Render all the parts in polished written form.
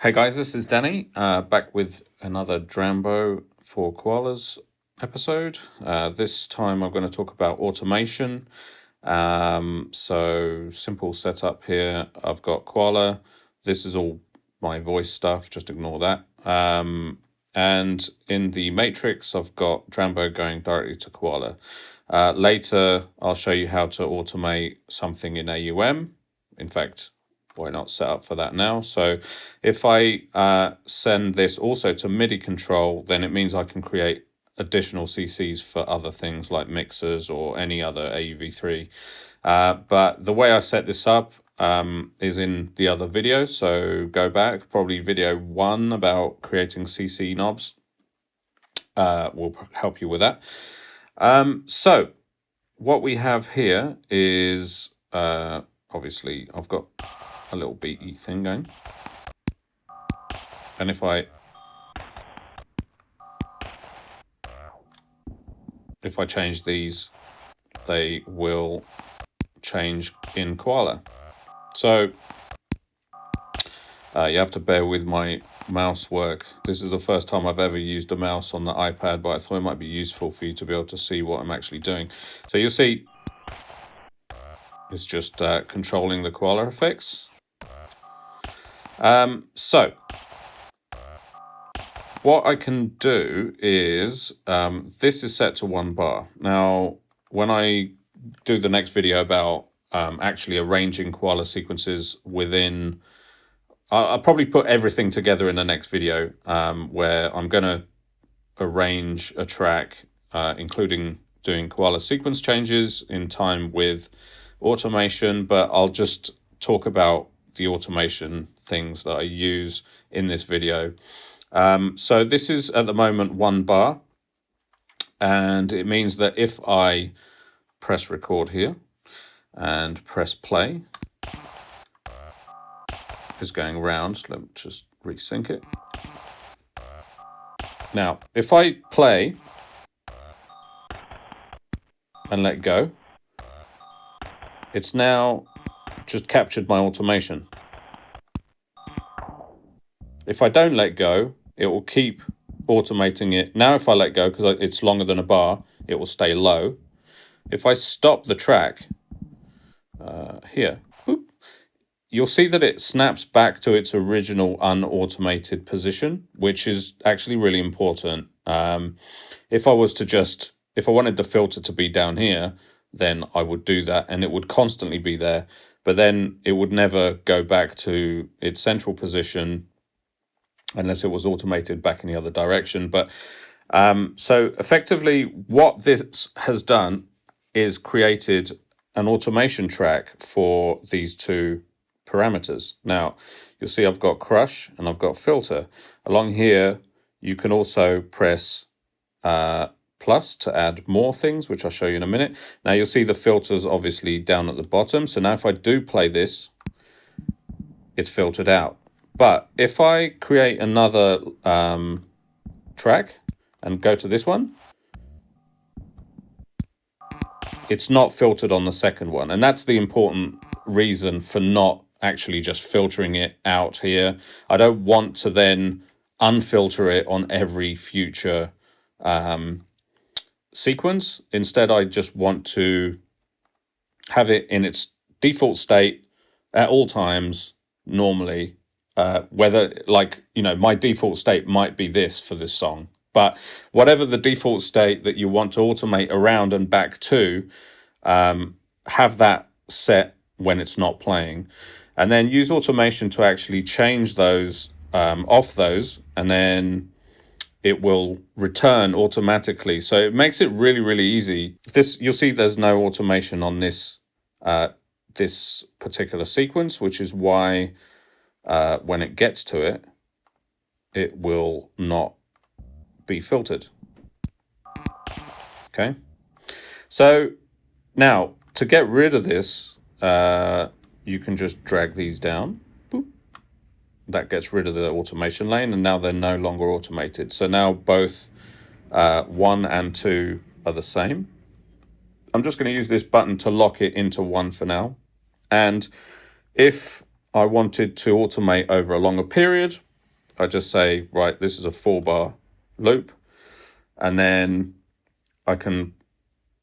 Hey guys, this is Danny, back with another Drambo for Koalas episode. This time I'm going to talk about automation. So simple setup here. I've got Koala. This is all my voice stuff, just ignore that. And in the matrix, I've got Drambo going directly to Koala. Later, I'll show you how to automate something in AUM. In fact, why not set up for that now? So if I send this also to Midi control, then it means I can create additional CCs for other things like mixers or any other AUV3. But the way I set this up is in the other video. So go back, probably video 1 about creating CC knobs will help you with that. So what we have here is obviously I've got a little beaty thing going, and if I change these, they will change in Koala. So you have to bear with my mouse work. This is the first time I've ever used a mouse on the iPad, but I thought it might be useful for you to be able to see what I'm actually doing. So you'll see it's just controlling the Koala effects. So what I can do is, this is set to 1 bar. Now, when I do the next video about actually arranging Koala sequences within, I'll probably put everything together in the next video, where I'm going to arrange a track, including doing Koala sequence changes in time with automation, but I'll just talk about the automation things that I use in this video. So this is at the moment 1 bar, and it means that if I press record here and press play, it's going round. Let me just resync it. Now, if I play and let go, it's now just captured my automation. If I don't let go, it will keep automating it. Now if I let go, because it's longer than a bar, it will stay low. If I stop the track here, boop, you'll see that it snaps back to its original unautomated position, which is actually really important. If I wanted the filter to be down here, then I would do that and it would constantly be there, but then it would never go back to its central position unless it was automated back in the other direction. But so effectively what this has done is created an automation track for these 2 parameters. Now you'll see I've got crush and I've got filter. Along here you can also press plus to add more things, which I'll show you in a minute. Now you'll see the filters obviously down at the bottom. So now if I do play this, it's filtered out. But if I create another track and go to this one, it's not filtered on the second one. And that's the important reason for not actually just filtering it out here. I don't want to then unfilter it on every future sequence. Instead, I just want to have it in its default state at all times normally. Whether, like, my default state might be this for this song, but whatever the default state that you want to automate around and back to, have that set when it's not playing, and then use automation to actually change those off those, and then it will return automatically. So it makes it really, really easy. You'll see there's no automation on this this particular sequence, which is why when it gets to it, it will not be filtered. Okay. So now to get rid of this, you can just drag these down. Boop. That gets rid of the automation lane, and now they're no longer automated. So now both 1 and 2 are the same. I'm just going to use this button to lock it into 1 for now. And if I wanted to automate over a longer period, I just say, right, this is a 4-bar loop, and then I can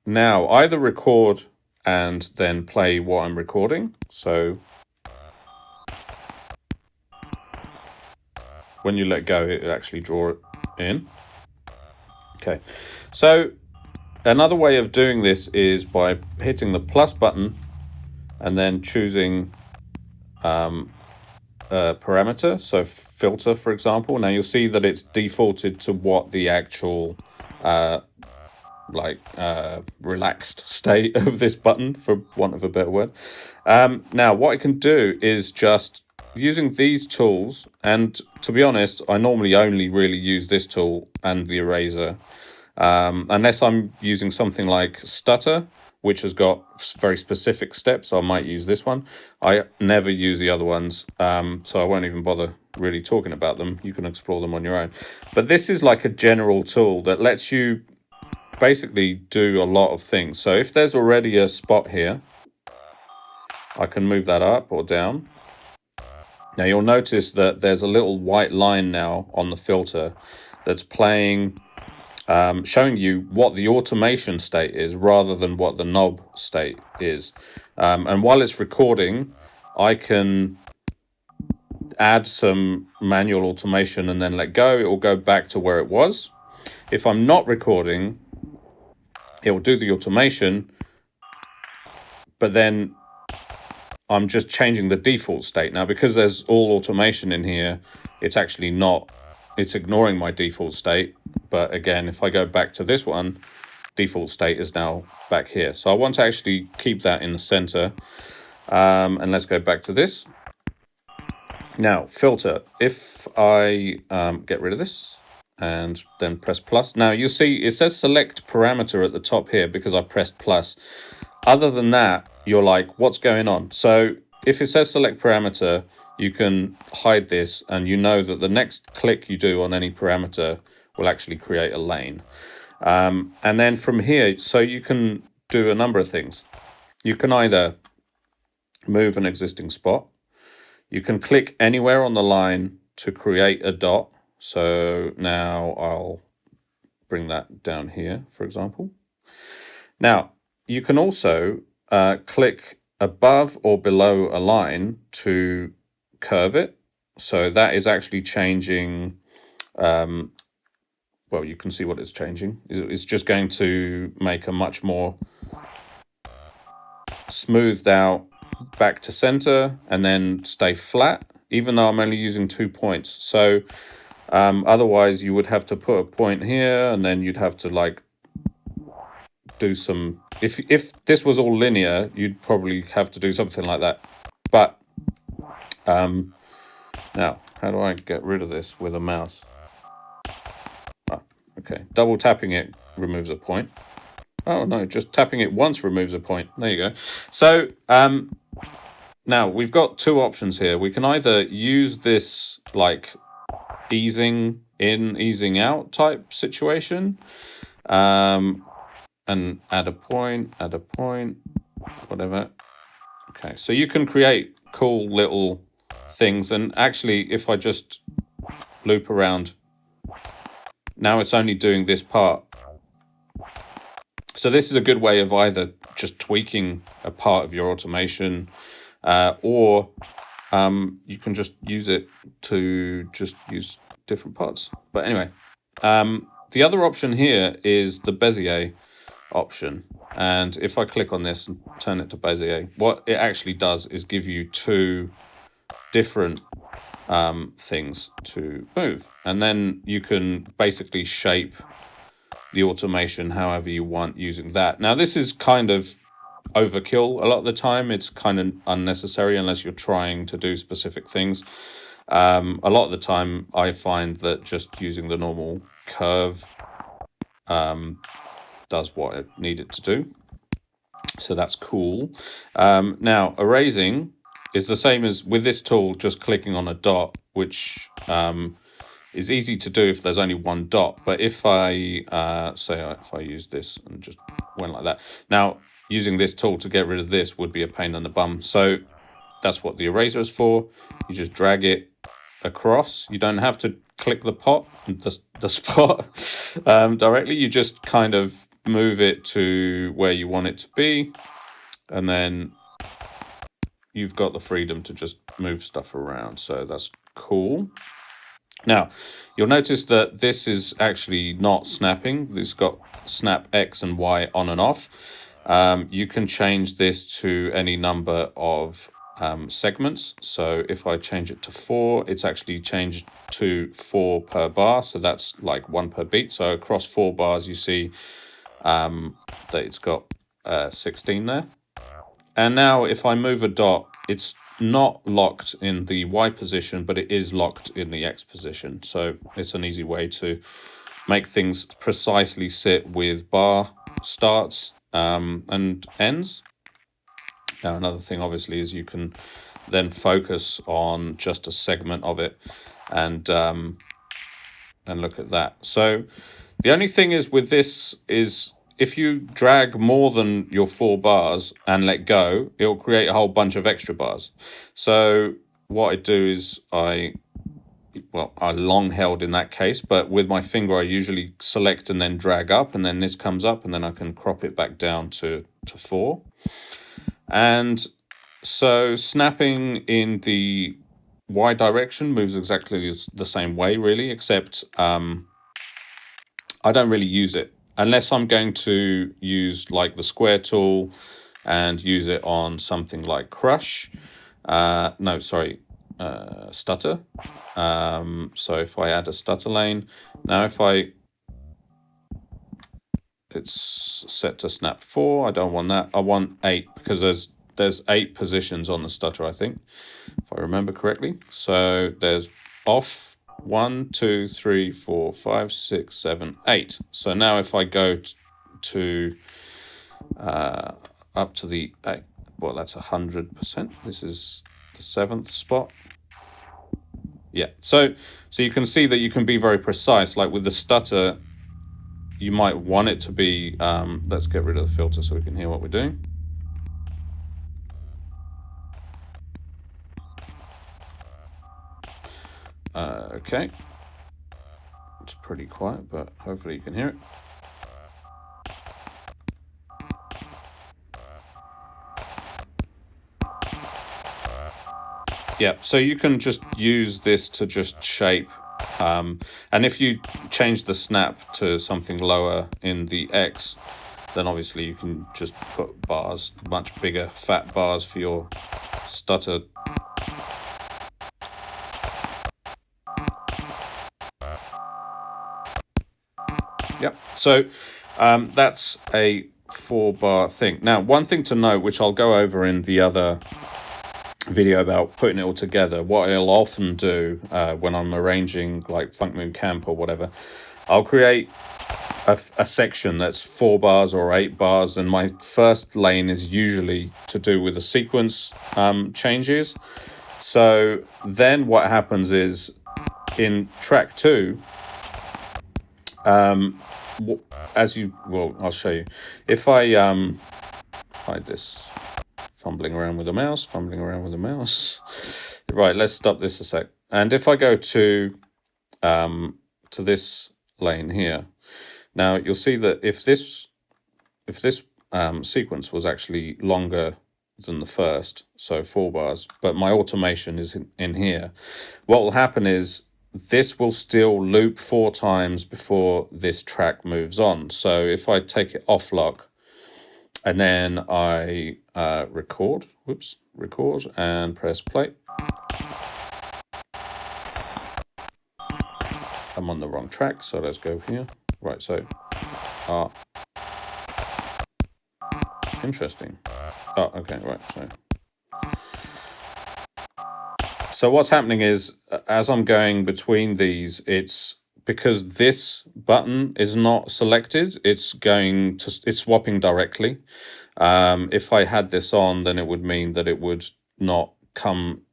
now either record and then play what I'm recording. So when you let go, it actually draw it in. Okay, so another way of doing this is by hitting the plus button and then choosing a parameter, so filter, for example. Now you'll see that it's defaulted to what the actual relaxed state of this button, for want of a better word. Now what I can do is just using these tools, and to be honest, I normally only really use this tool and the eraser, unless I'm using something like Stutter, which has got very specific steps. I might use this one. I never use the other ones, so I won't even bother really talking about them. You can explore them on your own. But this is like a general tool that lets you basically do a lot of things. So if there's already a spot here, I can move that up or down. Now you'll notice that there's a little white line now on the filter that's playing, showing you what the automation state is rather than what the knob state is. And while it's recording, I can add some manual automation and then let go. It will go back to where it was. If I'm not recording, it will do the automation, but then I'm just changing the default state. Now, because there's all automation in here, it's actually not, it's ignoring my default state. But again, if I go back to this one, default state is now back here. So I want to actually keep that in the center. And let's go back to this. Now, filter. If I get rid of this and then press plus. Now, you'll see it says select parameter at the top here because I pressed plus. Other than that, you're like, what's going on? So if it says select parameter, you can hide this, and you know that the next click you do on any parameter will actually create a lane. And then from here, so you can do a number of things. You can either move an existing spot. You can click anywhere on the line to create a dot. So now I'll bring that down here, for example. Now, you can also click above or below a line to curve it. So that is actually changing, well, you can see what it's changing. It's just going to make a much more smoothed out back to center and then stay flat, even though I'm only using 2 points. So otherwise you would have to put a point here, and then you'd have to like do some, if this was all linear, you'd probably have to do something like that. But now how do I get rid of this with a mouse? Oh, okay, double tapping it removes a point. Oh no, just tapping it once removes a point. There you go. So now we've got two options here. We can either use this like easing in, easing out type situation, and add a point, whatever. Okay, so you can create cool little things. And actually, if I just loop around, now it's only doing this part. So this is a good way of either just tweaking a part of your automation, or you can just use it to just use different parts. But anyway, the other option here is the Bezier option. And if I click on this and turn it to Bezier, what it actually does is give you two different things to move. And then you can basically shape the automation however you want using that. Now, this is kind of overkill a lot of the time. It's kind of unnecessary unless you're trying to do specific things. A lot of the time I find that just using the normal curve does what it needed to do. So that's cool. Now, erasing is the same as with this tool, just clicking on a dot, which is easy to do if there's only one dot. But if I if I use this and just went like that, now using this tool to get rid of this would be a pain in the bum. So that's what the eraser is for. You just drag it across. You don't have to click the spot directly. You just kind of move it to where you want it to be, and then you've got the freedom to just move stuff around. So that's cool. Now, you'll notice that this is actually not snapping. This got snap X and Y on and off. You can change this to any number of segments. So if I change it to 4, it's actually changed to 4 per bar. So that's like 1 per beat. So across 4 bars, you see that it's got 16 there. And now if I move a dot, it's not locked in the Y position, but it is locked in the X position. So it's an easy way to make things precisely sit with bar starts and ends. Now, another thing, obviously, is you can then focus on just a segment of it and look at that. So the only thing is with this is if you drag more than your 4 bars and let go, it'll create a whole bunch of extra bars. So what I do is I long held in that case, but with my finger I usually select and then drag up, and then this comes up, and then I can crop it back down to 4. And so snapping in the Y direction moves exactly the same way, really, except I don't really use it unless I'm going to use like the square tool and use it on something like Crush. Stutter. So if I add a stutter lane, now if it's set to snap 4, I don't want that. I want 8 because there's 8 positions on the stutter, I think, if I remember correctly. So there's off 1, 2, 3, 4, 5, 6, 7, 8. So now if I go to up to the 8, well, that's 100%. This is the 7th spot. Yeah, so you can see that you can be very precise. Like with the stutter, you might want it to be, let's get rid of the filter so we can hear what we're doing. Okay, it's pretty quiet, but hopefully you can hear it. Yeah, so you can just use this to just shape. And if you change the snap to something lower in the X, then obviously you can just put bars, much bigger fat bars for your stutter. Yep, so that's a 4-bar thing. Now, one thing to note, which I'll go over in the other video about putting it all together, what I'll often do when I'm arranging like Funk Moon Camp or whatever, I'll create a section that's 4 bars or 8 bars, and my first lane is usually to do with the sequence changes. So then what happens is in track 2, I'll show you. If I hide this, fumbling around with the mouse. Right, let's stop this a sec. And if I go to this lane here, now you'll see that if this sequence was actually longer than the first, so 4 bars, but my automation is in here, what will happen is this will still loop 4 times before this track moves on. So if I take it off lock and then I record and press play, I'm on the wrong track, so let's go here. Right, so interesting. Oh, okay, right, so what's happening is, as I'm going between these, it's because this button is not selected, it's swapping directly. If I had this on, then it would mean that it would not come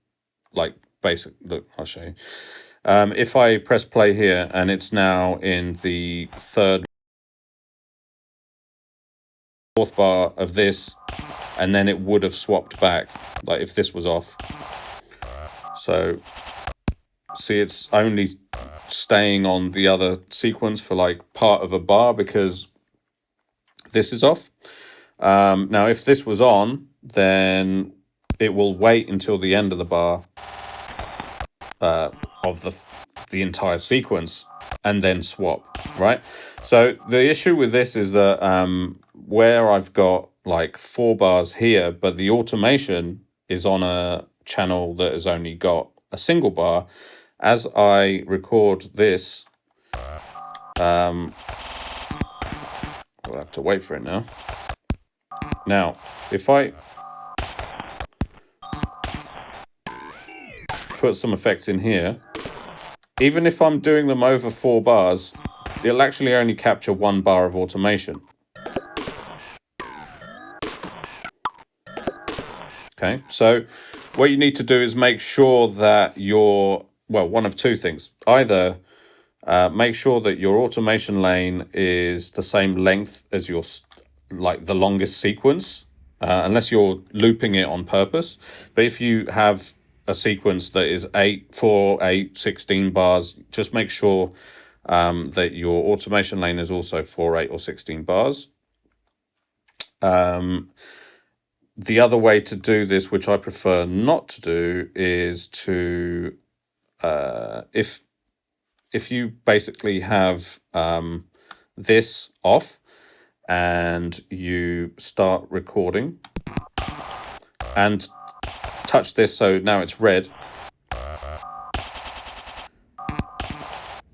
like basic. Look, I'll show you. If I press play here and it's now in the 3rd, 4th bar of this, and then it would have swapped back, like if this was off. So see it's only staying on the other sequence for like part of a bar because this is off. Now, if this was on, then it will wait until the end of the bar of the entire sequence and then swap, right? So the issue with this is that where I've got like 4 bars here, but the automation is on a channel that has only got a single bar, as I record this, we'll have to wait for it now. Now, if I put some effects in here, even if I'm doing them over 4 bars, it'll actually only capture 1 bar of automation. Okay, so what you need to do is make sure that you're, well, one of 2 things. Either make sure that your automation lane is the same length as your, like the longest sequence, unless you're looping it on purpose. But if you have a sequence that is 4, 8, 16 bars, just make sure that your automation lane is also 4, 8, or 16 bars. The other way to do this, which I prefer not to do, is to if you basically have this off and you start recording and touch this, so now it's red.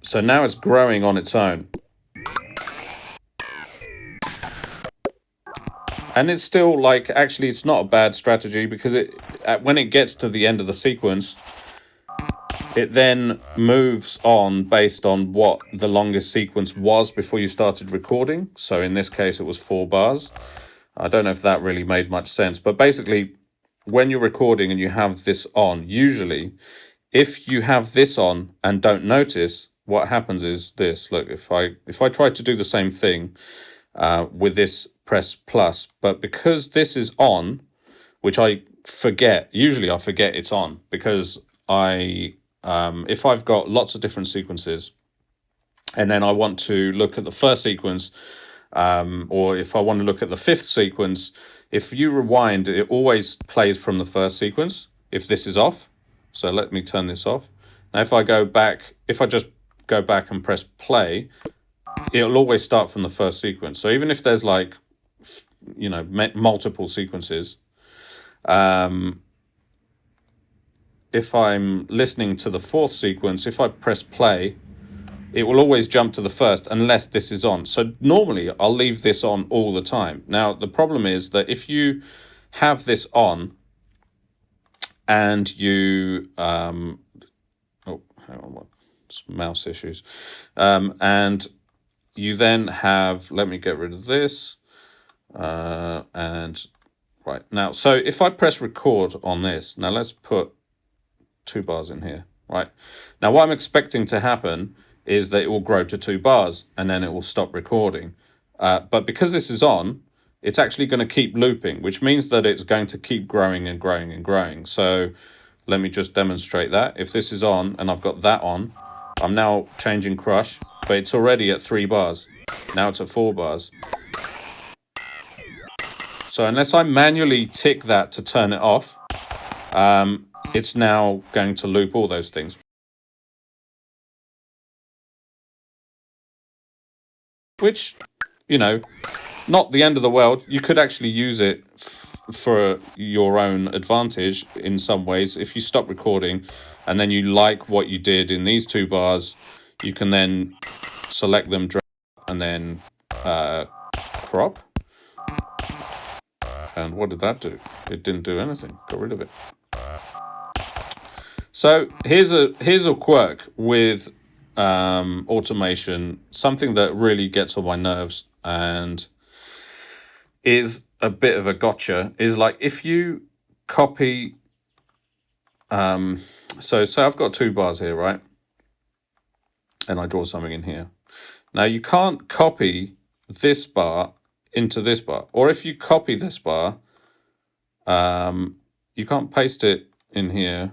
So now it's growing on its own. And it's still like, actually, it's not a bad strategy because when it gets to the end of the sequence, it then moves on based on what the longest sequence was before you started recording. So in this case, it was 4 bars. I don't know if that really made much sense. But basically, when you're recording and you have this on, usually, if you have this on and don't notice, what happens is this. Look, if I try to do the same thing with this press plus, but because this is on, which I forget, usually I forget it's on because if I've got lots of different sequences and then I want to look at the first sequence, or if I want to look at the 5th sequence, if you rewind, it always plays from the first sequence if this is off. So let me turn this off. Now if I just go back and press play, it'll always start from the first sequence. So even if there's like, multiple sequences, if I'm listening to the 4th sequence, if I press play, it will always jump to the first unless this is on. So normally I'll leave this on all the time. Now, the problem is that if you have this on and you, hang on, what's mouse issues, and you then have, let me get rid of this, and right now, so if I press record on this, now let's put 2 bars in here, right? Now what I'm expecting to happen is that it will grow to 2 bars and then it will stop recording. But because this is on, it's actually going to keep looping, which means that it's going to keep growing and growing and growing. So let me just demonstrate that. If this is on and I've got that on, I'm now changing crush, but it's already at 3 bars. Now it's at 4 bars. So unless I manually tick that to turn it off, it's now going to loop all those things. Which, not the end of the world. You could actually use it for your own advantage in some ways. If you stop recording and then you like what you did in these 2 bars, you can then select them, drag, and then crop. And what did that do? It didn't do anything. Got rid of it. So here's a quirk with automation, something that really gets on my nerves and is a bit of a gotcha, is like if you copy, so I've got 2 bars here, right? And I draw something in here. Now you can't copy this bar into this bar, or if you copy this bar, you can't paste it in here.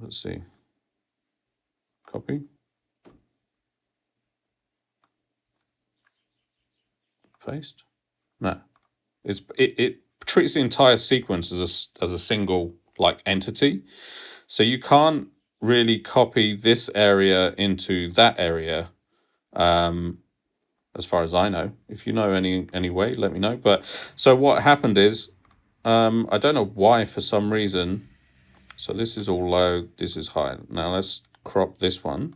Let's see. Copy. Paste. No. It treats the entire sequence as a single like entity. So you can't really copy this area into that area, as far as I know. If you know any way, let me know. But so what happened is, I don't know why, for some reason. So this is all low, this is high. Now let's crop this one.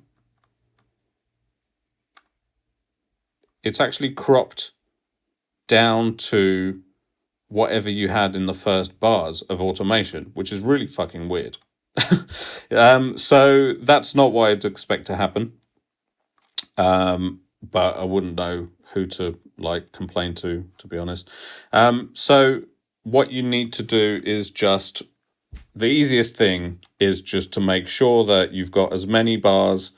It's actually cropped down to whatever you had in the first bars of automation, which is really fucking weird. So that's not what I'd expect to happen. But I wouldn't know who to like complain to be honest. So what you need to do is just, the easiest thing is just to make sure that you've got as many bars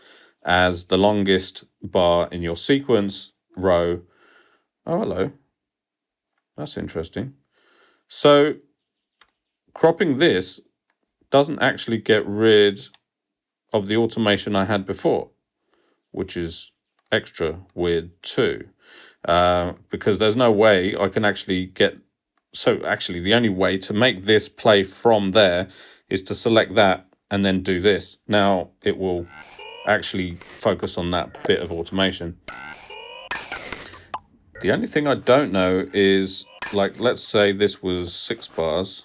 as the longest bar in your sequence row. Oh, hello. That's interesting. So cropping this doesn't actually get rid of the automation I had before, which is extra weird too, because there's no way I can actually get. So actually, the only way to make this play from there is to select that and then do this. Now it will actually focus on that bit of automation. The only thing I don't know is, like, let's say this was 6 bars.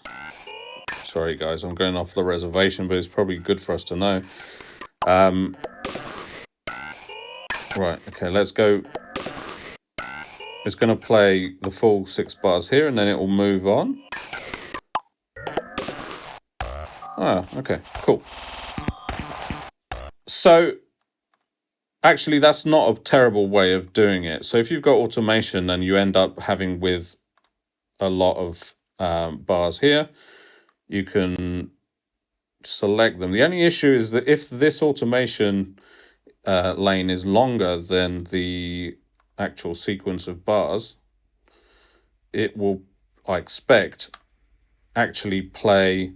Sorry guys, I'm going off the reservation, but it's probably good for us to know. Right, okay, let's go. It's going to play the full 6 bars here, and then it will move on. Ah, okay, cool. So actually, that's not a terrible way of doing it. So if you've got automation and you end up having with a lot of bars here, you can select them. The only issue is that if this automation lane is longer than the actual sequence of bars, it will, I expect, actually play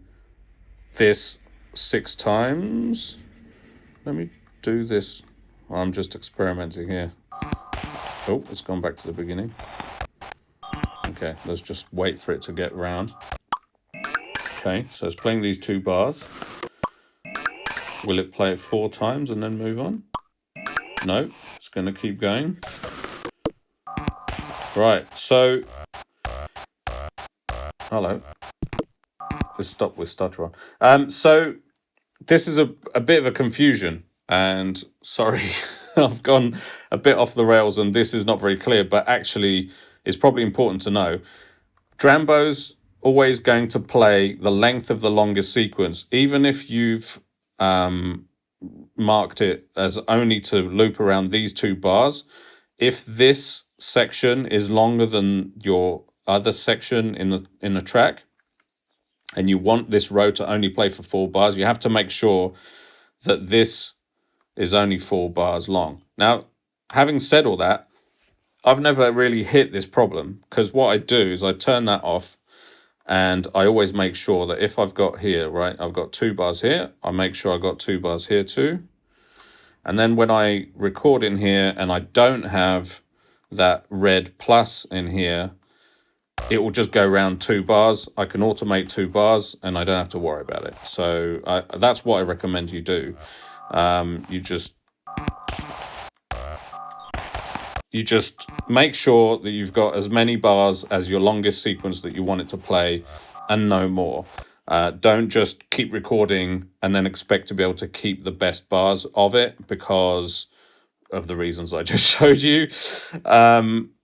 this 6 times. Let me do this. I'm just experimenting here. Oh, it's gone back to the beginning. Okay, let's just wait for it to get round. Okay, so it's playing these 2 bars. Will it play it 4 times and then move on? No, it's going to keep going. Right, so... Hello. Let's stop with stutter on. So this is a bit of a confusion, and sorry, I've gone a bit off the rails and this is not very clear, but actually it's probably important to know. Drambo's always going to play the length of the longest sequence, even if you've marked it as only to loop around these 2 bars. If this section is longer than your other section in the track, and you want this row to only play for 4 bars, you have to make sure that this is only 4 bars long. Now, having said all that, I've never really hit this problem, because what I do is I turn that off, and I always make sure that if I've got here, right, I've got 2 bars here, I make sure I've got 2 bars here too. And then when I record in here and I don't have that red plus in here, it will just go around 2 bars. I can automate 2 bars and I don't have to worry about it. So that's what I recommend you do. You just make sure that you've got as many bars as your longest sequence that you want it to play, and no more. Don't just keep recording and then expect to be able to keep the best bars of it, because of the reasons I just showed you.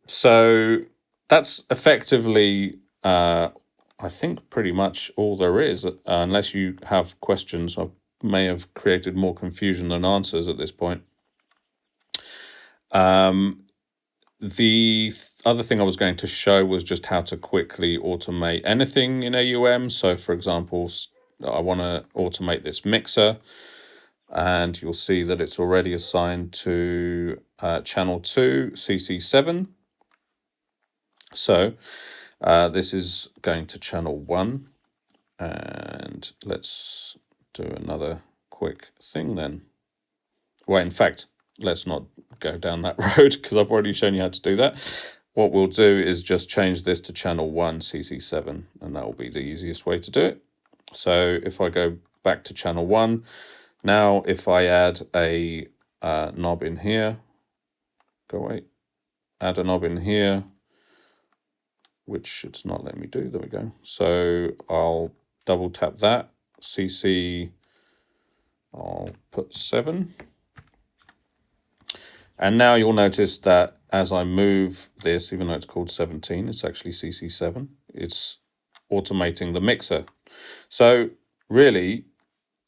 So that's effectively, I think, pretty much all there is, unless you have questions. I may have created more confusion than answers at this point. The other thing I was going to show was just how to quickly automate anything in AUM. So, for example, I want to automate this mixer, and you'll see that it's already assigned to channel 2, CC7. So this is going to channel 1, and let's do another quick thing then. well, in fact, let's not go down that road because I've already shown you how to do that. What we'll do is just change this to channel 1 CC7, and that will be the easiest way to do it. So if I go back to channel 1, now if I add a knob in here, add a knob in here, which it's not letting me do. There we go. So I'll double tap that, CC, I'll put 7. And now you'll notice that as I move this, even though it's called 17, it's actually CC7. It's automating the mixer. So really,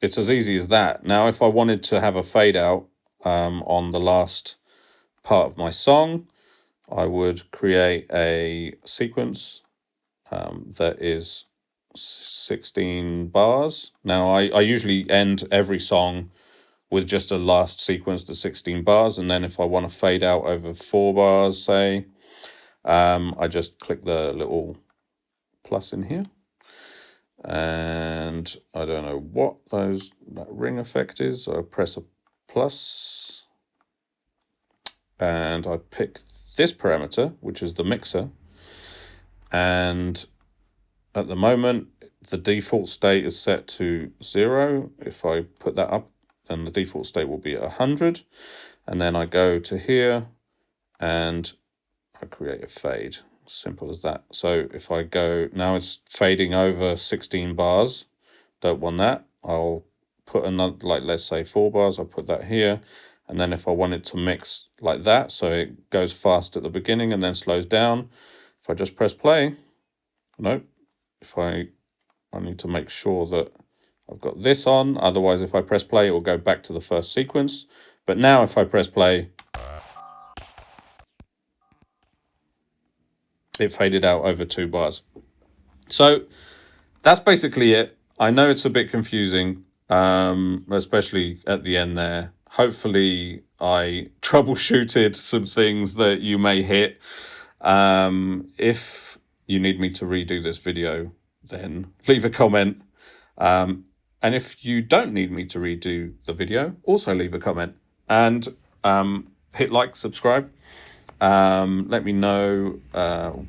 it's as easy as that. Now, if I wanted to have a fade out on the last part of my song, I would create a sequence that is 16 bars. Now, I usually end every song with just a last sequence to 16 bars. And then if I want to fade out over 4 bars, say, I just click the little plus in here. And I don't know what that ring effect is. So I press a plus and I pick this parameter, which is the mixer. And at the moment, the default state is set to 0. If I put that up, then the default state will be 100. And then I go to here and I create a fade. Simple as that. So if I go, now it's fading over 16 bars. Don't want that. I'll put another, like let's say 4 bars, I'll put that here. And then if I want it to mix like that, so it goes fast at the beginning and then slows down, if I just press play, nope, if I need to make sure that I've got this on, otherwise if I press play, it will go back to the first sequence. But now if I press play, it faded out over 2 bars. So that's basically it. I know it's a bit confusing, especially at the end there. Hopefully I troubleshooted some things that you may hit. If you need me to redo this video, then leave a comment. And if you don't need me to redo the video, also leave a comment. And hit like, subscribe. Let me know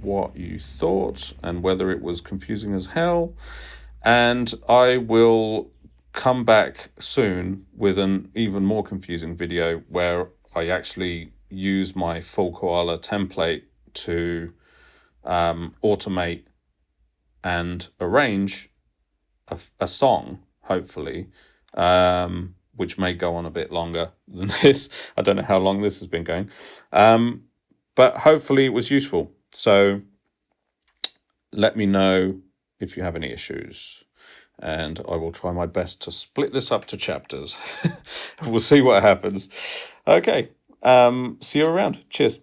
what you thought and whether it was confusing as hell. And I will come back soon with an even more confusing video where I actually use my full Koala template to automate and arrange a song, hopefully, which may go on a bit longer than this. I don't know how long this has been going. But hopefully it was useful. So let me know if you have any issues. And I will try my best to split this up to chapters. We'll see what happens. Okay. See you around. Cheers.